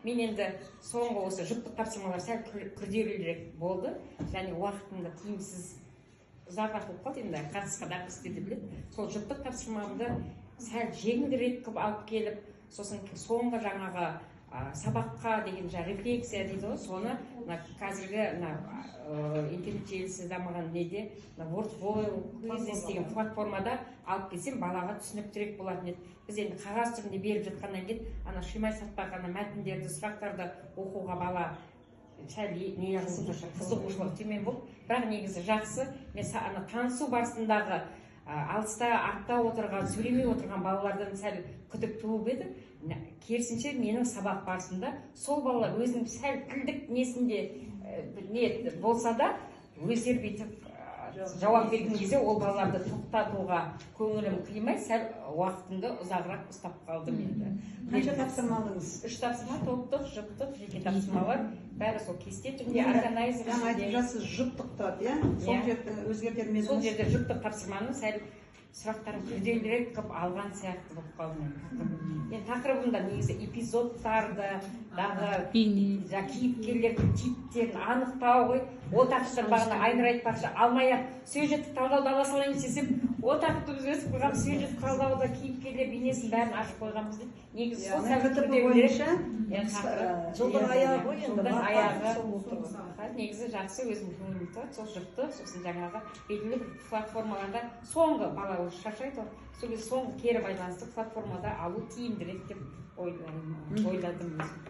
мен енді соңғы осы жұптық тапсырмалар сәл күрделірек болды, және уақытымда тиімсіз ұзағырақ болып қалды. Енді қатысқа да істеді біледі. Сол жұптық тапсырмамды сәл жеңілірек қылып алып келіп, сосын соңғы жаңағы сабаққа деген рефлексия дейді ғой, соны қазіргі интернет желісі дамыған неде WordVoice деген платформада алып келсем, балаға түсініктірек болатын еді. Біз енді қағаз түрінде беріп жатқаннан кейін шимай сатпақ мәтіндерді, сұрақтарды оқуға бала сәл қызығушылық төмен болып, бірақ негізі жақсы. Мен танысу барысындағы алыста, артта отырған, сөйлемей отырған балалардан сәл күдік туып еді. Керісінше менің сабақ барысында сол балалар өзінің сәл тілдік несінде не болса да өздері бүйтіп жауап берген кезде ол балаларды тоқтатуға көңілім қимай, сәл уақытымды ұзағырақ ұстап қалдым енді. Қанша тапсырма алдыңыз? 3 тапсырма, топтық, жұптық, жеке тапсырмалар, бәрі сол кесте түрінде, органайзер. Жаңа айтып жатсыз, жұптық тұрады, сол жерді өзгертер ме едіңіз? Сол жерде жұптық тапсырманы сәл сұрақтарын күрделірек қылып алған сияқты болып қалдым. Енді тақырыбымда негізі эпизодтарды, кейіпкерлердің типтерін анықтау ғой. Ол тақырыптар бағана Айнұр айтпақшы, алмай-ақ сюжеттік талдауды ала салайын десем, ол тақырыпты біз өсіп қойған сюжеттік талдауда кейіпкерлер бейнесін бәрін ашып қойғанбыз дейді. Негізі сол жылдың аяғы ғой енді. Жылдың аяғы негізі жақсы, өзім көңілім тұрады. Сол жұпты, сосын жаңағы белгілі бір платформаларда соңғы бала шаршайды, сол кезде соңғы кері байланысты платформада алу тиімдірек деп ойладым өзім.